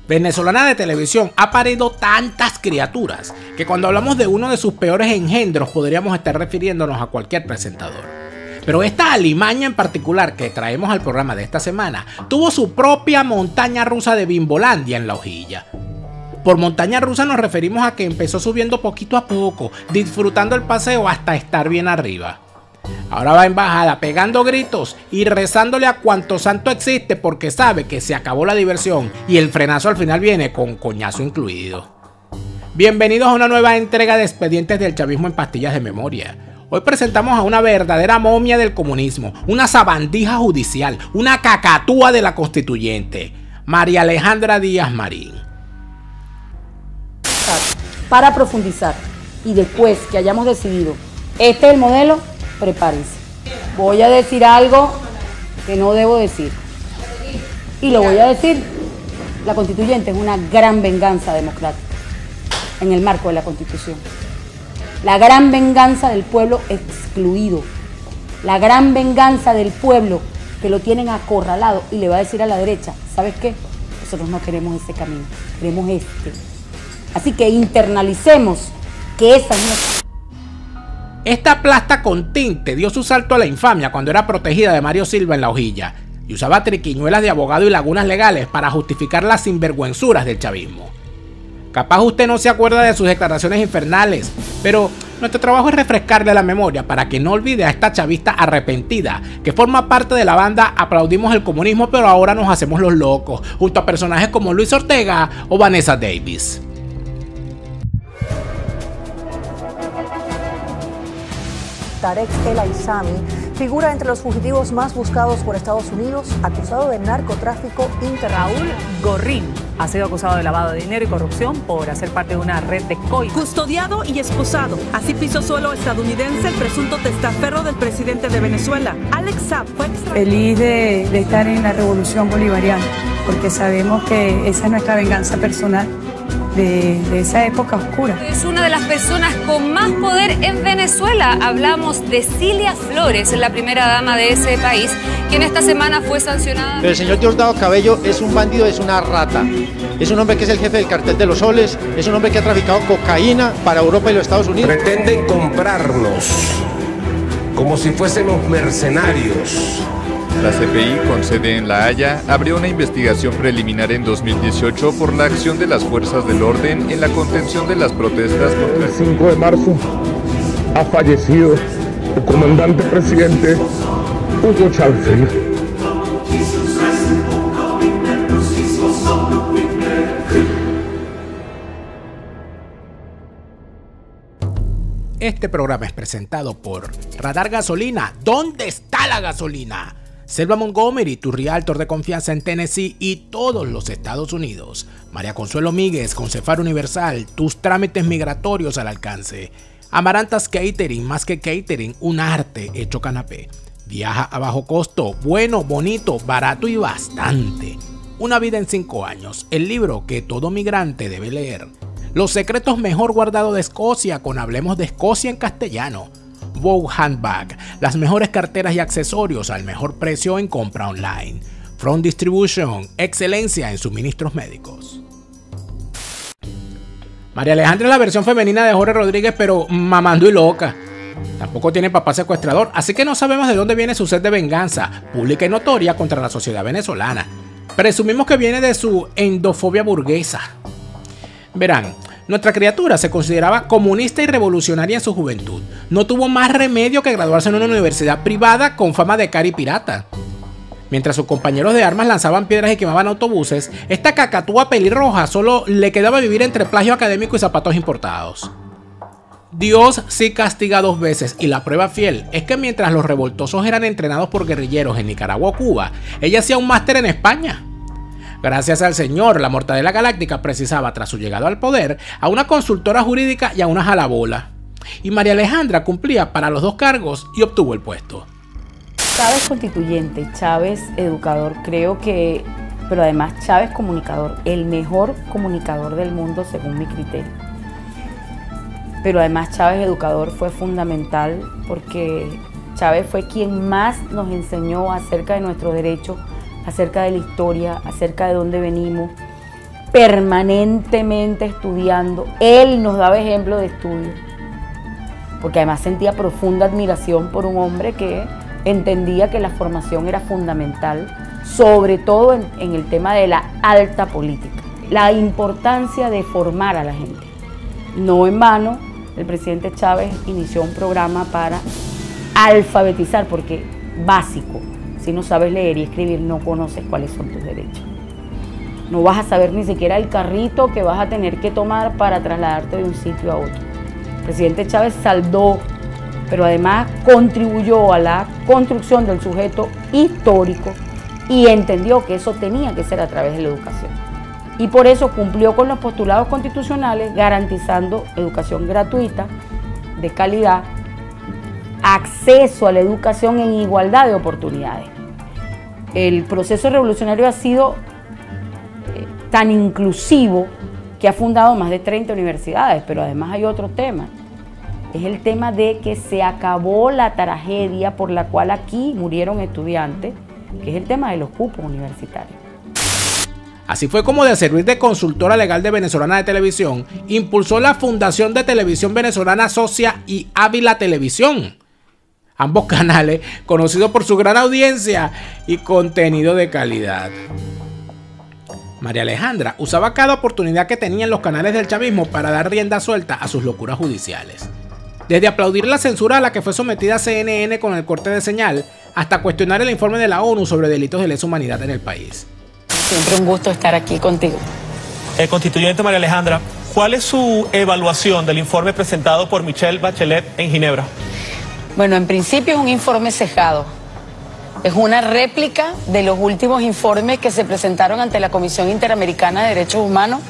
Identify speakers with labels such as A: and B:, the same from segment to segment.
A: Venezolana de Televisión ha parido tantas criaturas que cuando hablamos de uno de sus peores engendros podríamos estar refiriéndonos a cualquier presentador. Pero esta alimaña en particular que traemos al programa de esta semana tuvo su propia montaña rusa de Bimbolandia en La Hojilla. Por montaña rusa nos referimos a que empezó subiendo poquito a poco, disfrutando el paseo hasta estar bien arriba. Ahora va en bajada, pegando gritos y rezándole a cuanto santo existe porque sabe que se acabó la diversión y el frenazo al final viene con coñazo incluido. Bienvenidos a una nueva entrega de Expedientes del Chavismo en Pastillas de Memoria. Hoy presentamos a una verdadera momia del comunismo, una sabandija judicial, una cacatúa de la constituyente, María Alejandra Díaz Marín.
B: Para profundizar y después que hayamos decidido, este es el modelo, prepárense. Voy a decir algo que no debo decir. Y lo voy a decir, la constituyente es una gran venganza democrática en el marco de la Constitución. La gran venganza del pueblo excluido. La gran venganza del pueblo que lo tienen acorralado y le va a decir a la derecha, ¿sabes qué? Nosotros no queremos ese camino, queremos este. Así que internalicemos que esa es nuestra.
A: Esta plasta con tinte dio su salto a la infamia cuando era protegida de Mario Silva en La Hojilla y usaba triquiñuelas de abogado y lagunas legales para justificar las sinvergüenzuras del chavismo. Capaz usted no se acuerda de sus declaraciones infernales, pero nuestro trabajo es refrescarle la memoria para que no olvide a esta chavista arrepentida que forma parte de la banda Aplaudimos el Comunismo pero ahora nos hacemos los locos, junto a personajes como Luis Ortega o Vanessa Davis.
C: Tarek El Aissami figura entre los fugitivos más buscados por Estados Unidos, acusado de narcotráfico internacional.
D: Raúl Gorrín ha sido acusado de lavado de dinero y corrupción por hacer parte de una red de coimas.
E: Custodiado y esposado. Así pisó suelo estadounidense el presunto testaferro del presidente de Venezuela. Alex Saab fue extraditado.
F: Feliz de estar en la revolución bolivariana, porque sabemos que esa es nuestra venganza personal de esa época oscura.
G: Es una de las personas con más poder en Venezuela. Hablamos de Cilia Flores, la primera dama de ese país, quien esta semana fue sancionada.
H: Pero el señor Diosdado Cabello es un bandido, es una rata. Es un hombre que es el jefe del cartel de los soles, es un hombre que ha traficado cocaína para Europa y los Estados Unidos.
I: Pretenden comprarnos como si fuésemos mercenarios.
J: La CPI, con sede en La Haya, abrió una investigación preliminar en 2018 por la acción de las fuerzas del orden en la contención de las protestas contra
K: el 5 de marzo ha fallecido el comandante presidente Hugo Chávez Frías.
A: Este programa es presentado por Radar Gasolina. ¿Dónde está la gasolina? Selva Montgomery, tu realtor de confianza en Tennessee y todos los Estados Unidos. María Consuelo Míguez, Concefar Universal, tus trámites migratorios al alcance. Amarantas Catering, más que catering, un arte hecho canapé. Viaja a bajo costo, bueno, bonito, barato y bastante. Una vida en 5 años, el libro que todo migrante debe leer. Los secretos mejor guardados de Escocia con Hablemos de Escocia en castellano. Vogue Handbag, las mejores carteras y accesorios al mejor precio en compra online. Front Distribution, excelencia en suministros médicos. María Alejandra es la versión femenina de Jorge Rodríguez, pero mamando y loca. Tampoco tiene papá secuestrador, así que no sabemos de dónde viene su sed de venganza, pública y notoria contra la sociedad venezolana. Presumimos que viene de su endofobia burguesa. Verán, nuestra criatura se consideraba comunista y revolucionaria en su juventud. No tuvo más remedio que graduarse en una universidad privada con fama de cara y pirata. Mientras sus compañeros de armas lanzaban piedras y quemaban autobuses, esta cacatúa pelirroja solo le quedaba vivir entre plagio académico y zapatos importados. Dios sí castiga 2 veces y la prueba fiel es que mientras los revoltosos eran entrenados por guerrilleros en Nicaragua o Cuba, ella hacía un máster en España. Gracias al señor, la Mortadela Galáctica precisaba, tras su llegada al poder, a una consultora jurídica y a una jalabola. Y María Alejandra cumplía para los 2 cargos y obtuvo el puesto.
B: Chávez constituyente, Chávez educador, creo que, pero además Chávez comunicador, el mejor comunicador del mundo según mi criterio. Pero además Chávez educador fue fundamental porque Chávez fue quien más nos enseñó acerca de nuestros derechos, acerca de la historia, acerca de dónde venimos, permanentemente estudiando. Él nos daba ejemplo de estudio, porque además sentía profunda admiración por un hombre que entendía que la formación era fundamental, sobre todo en el tema de la alta política. La importancia de formar a la gente. No en vano, el presidente Chávez inició un programa para alfabetizar, porque básico, si no sabes leer y escribir, no conoces cuáles son tus derechos. No vas a saber ni siquiera el carrito que vas a tener que tomar para trasladarte de un sitio a otro. El presidente Chávez saldó, pero además contribuyó a la construcción del sujeto histórico y entendió que eso tenía que ser a través de la educación. Y por eso cumplió con los postulados constitucionales, garantizando educación gratuita, de calidad, acceso a la educación en igualdad de oportunidades. El proceso revolucionario ha sido tan inclusivo que ha fundado más de 30 universidades, pero además hay otro tema. Es el tema de que se acabó la tragedia por la cual aquí murieron estudiantes, que es el tema de los cupos universitarios.
A: Así fue como, de servir de consultora legal de Venezolana de Televisión, impulsó la Fundación de Televisión Venezolana Socia y Ávila Televisión. Ambos canales conocidos por su gran audiencia y contenido de calidad. María Alejandra usaba cada oportunidad que tenían los canales del chavismo para dar rienda suelta a sus locuras judiciales. Desde aplaudir la censura a la que fue sometida CNN con el corte de señal, hasta cuestionar el informe de la ONU sobre delitos de lesa humanidad en el país.
B: Siempre un gusto estar aquí contigo.
L: Constituyente María Alejandra, ¿cuál es su evaluación del informe presentado por Michelle Bachelet en Ginebra?
B: Bueno, en principio es un informe cejado. Es una réplica de los últimos informes que se presentaron ante la Comisión Interamericana de Derechos Humanos,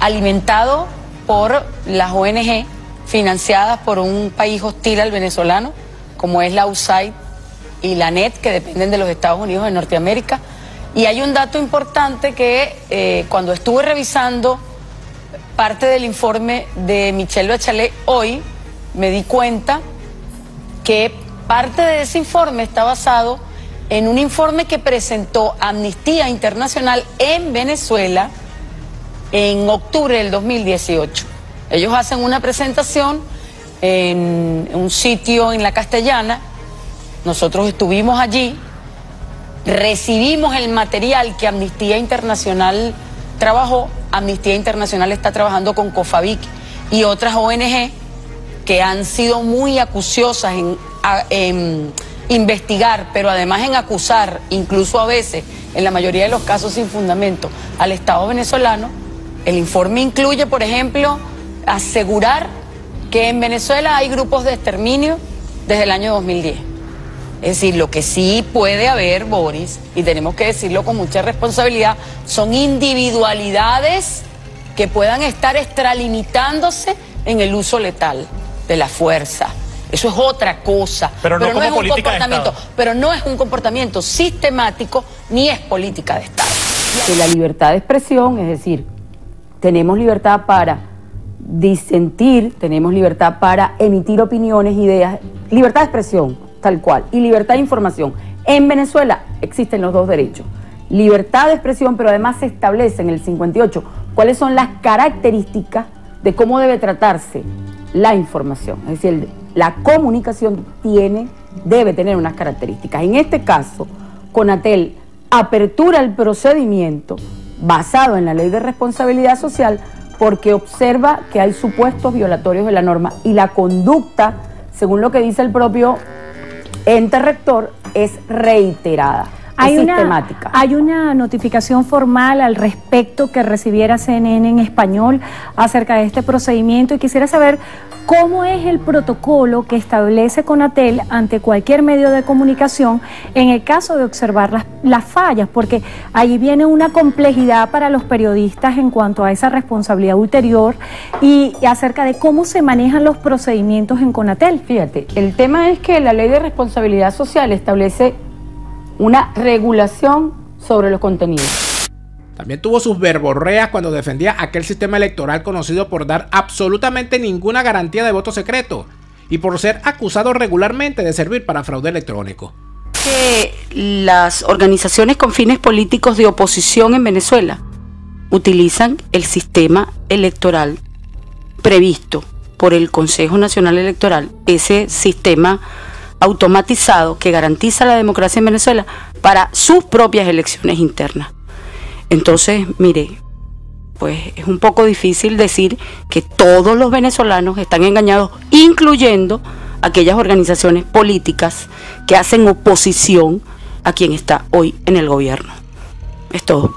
B: alimentado por las ONG, financiadas por un país hostil al venezolano, como es la USAID y la NET, que dependen de los Estados Unidos de Norteamérica. Y hay un dato importante que cuando estuve revisando parte del informe de Michelle Bachelet hoy, me di cuenta que parte de ese informe está basado en un informe que presentó Amnistía Internacional en Venezuela en octubre del 2018. Ellos hacen una presentación en un sitio en La Castellana. Nosotros estuvimos allí, recibimos el material que Amnistía Internacional trabajó. Amnistía Internacional está trabajando con COFAVIC y otras ONG que han sido muy acuciosas en investigar, pero además en acusar, incluso a veces, en la mayoría de los casos sin fundamento, al Estado venezolano. El informe incluye, por ejemplo, asegurar que en Venezuela hay grupos de exterminio desde el año 2010. Es decir, lo que sí puede haber, Boris, y tenemos que decirlo con mucha responsabilidad, son individualidades que puedan estar extralimitándose en el uso letal de la fuerza. Eso es otra cosa,
L: pero no
B: es un comportamiento, pero no es un comportamiento sistemático ni es política de Estado. Que la libertad de expresión, es decir, tenemos libertad para disentir, tenemos libertad para emitir opiniones, ideas, libertad de expresión, tal cual, y libertad de información. En Venezuela existen los dos derechos. Libertad de expresión, pero además se establece en el 58 cuáles son las características de cómo debe tratarse la información. Es decir, la comunicación debe tener unas características. En este caso, Conatel apertura el procedimiento basado en la Ley de Responsabilidad Social porque observa que hay supuestos violatorios de la norma y la conducta, según lo que dice el propio ente rector, es reiterada.
M: Hay una notificación formal al respecto que recibiera CNN en español acerca de este procedimiento y quisiera saber cómo es el protocolo que establece Conatel ante cualquier medio de comunicación en el caso de observar las fallas, porque ahí viene una complejidad para los periodistas en cuanto a esa responsabilidad ulterior y acerca de cómo se manejan los procedimientos en Conatel.
B: Fíjate, el tema es que la Ley de Responsabilidad Social establece una regulación sobre los contenidos.
A: También tuvo sus verborreas cuando defendía aquel sistema electoral conocido por dar absolutamente ninguna garantía de voto secreto y por ser acusado regularmente de servir para fraude electrónico.
B: Que las organizaciones con fines políticos de oposición en Venezuela utilizan el sistema electoral previsto por el Consejo Nacional Electoral, ese sistema automatizado que garantiza la democracia en Venezuela para sus propias elecciones internas. Entonces, mire, pues es un poco difícil decir que todos los venezolanos están engañados, incluyendo aquellas organizaciones políticas que hacen oposición a quien está hoy en el gobierno. Es todo.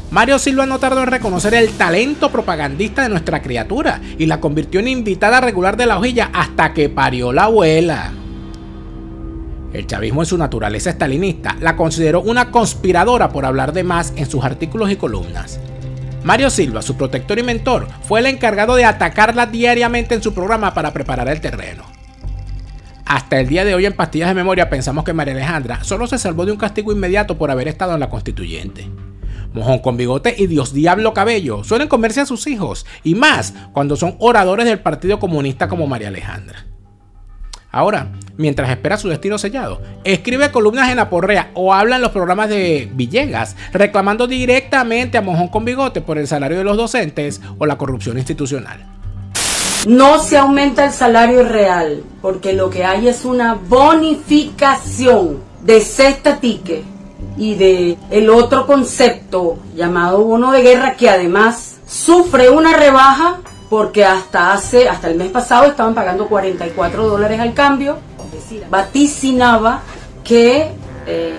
A: Mario Silva no tardó en reconocer el talento propagandista de nuestra criatura y la convirtió en invitada regular de La Hojilla hasta que parió la abuela. El chavismo en su naturaleza estalinista la consideró una conspiradora por hablar de más en sus artículos y columnas. Mario Silva, su protector y mentor, fue el encargado de atacarla diariamente en su programa para preparar el terreno. Hasta el día de hoy en Pastillas de Memoria pensamos que María Alejandra solo se salvó de un castigo inmediato por haber estado en la Constituyente. Mojón con bigote y Dios Diablo Cabello suelen comerse a sus hijos, y más cuando son oradores del Partido Comunista como María Alejandra. Ahora, mientras espera su destino sellado, escribe columnas en Aporrea o habla en los programas de Villegas, reclamando directamente a Mojón con bigote por el salario de los docentes o la corrupción institucional.
B: No se aumenta el salario real, porque lo que hay es una bonificación de cesta ticket y de el otro concepto llamado bono de guerra, que además sufre una rebaja porque hasta el mes pasado estaban pagando $44 al cambio. Es decir, vaticinaba que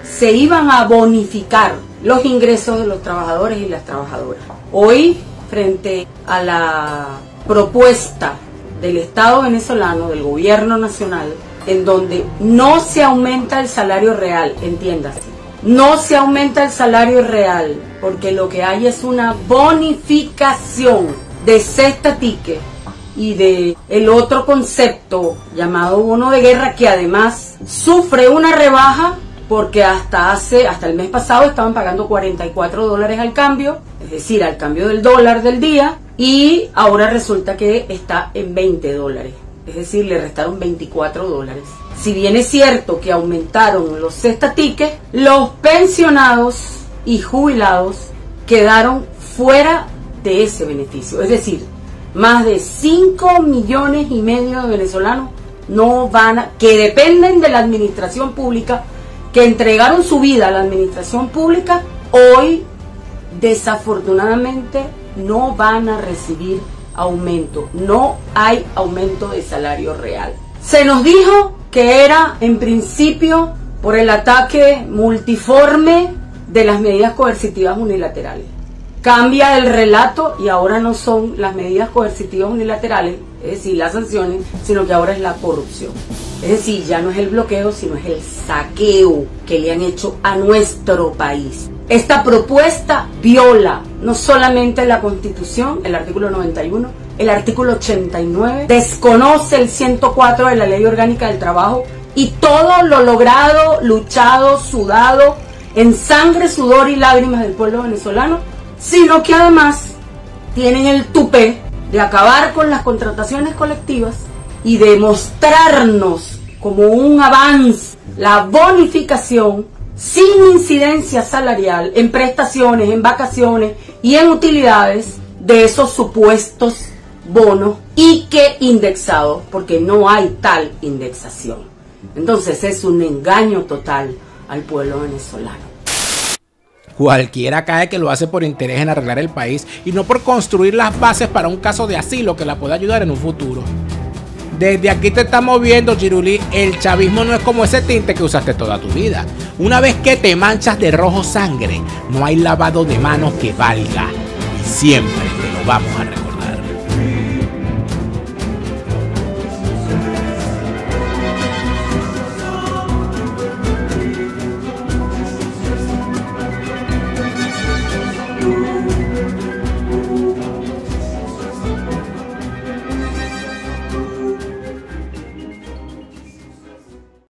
B: se iban a bonificar los ingresos de los trabajadores y las trabajadoras. Hoy, frente a la propuesta del Estado venezolano, del gobierno nacional, en donde no se aumenta el salario real, entiéndase, no se aumenta el salario real, porque lo que hay es una bonificación de cesta ticket y de el otro concepto llamado bono de guerra, que además sufre una rebaja porque hasta el mes pasado estaban pagando $44 al cambio, es decir, al cambio del dólar del día, y ahora resulta que está en $20, es decir, le restaron $24. Si bien es cierto que aumentaron los cesta tickets, los pensionados y jubilados quedaron fuera de ese beneficio. Es decir, más de 5,5 millones de venezolanos que dependen de la administración pública, que entregaron su vida a la administración pública, hoy desafortunadamente no van a recibir aumento. No hay aumento de salario real. Se nos dijo que era en principio por el ataque multiforme de las medidas coercitivas unilaterales. Cambia el relato y ahora no son las medidas coercitivas unilaterales, es decir, las sanciones, sino que ahora es la corrupción. Es decir, ya no es el bloqueo, sino es el saqueo que le han hecho a nuestro país. Esta propuesta viola no solamente la Constitución, el artículo 91, el artículo 89, desconoce el 104 de la Ley Orgánica del Trabajo y todo lo logrado, luchado, sudado, en sangre, sudor y lágrimas del pueblo venezolano, sino que además tienen el tupé de acabar con las contrataciones colectivas y de mostrarnos como un avance la bonificación sin incidencia salarial en prestaciones, en vacaciones y en utilidades de esos supuestos bonos, y que indexados, porque no hay tal indexación. Entonces es un engaño total al pueblo venezolano.
A: Cualquiera cae que lo hace por interés en arreglar el país y no por construir las bases para un caso de asilo que la pueda ayudar en un futuro. Desde aquí te estamos viendo, Chirulí, el chavismo no es como ese tinte que usaste toda tu vida. Una vez que te manchas de rojo sangre, no hay lavado de manos que valga, y siempre te lo vamos a recordar.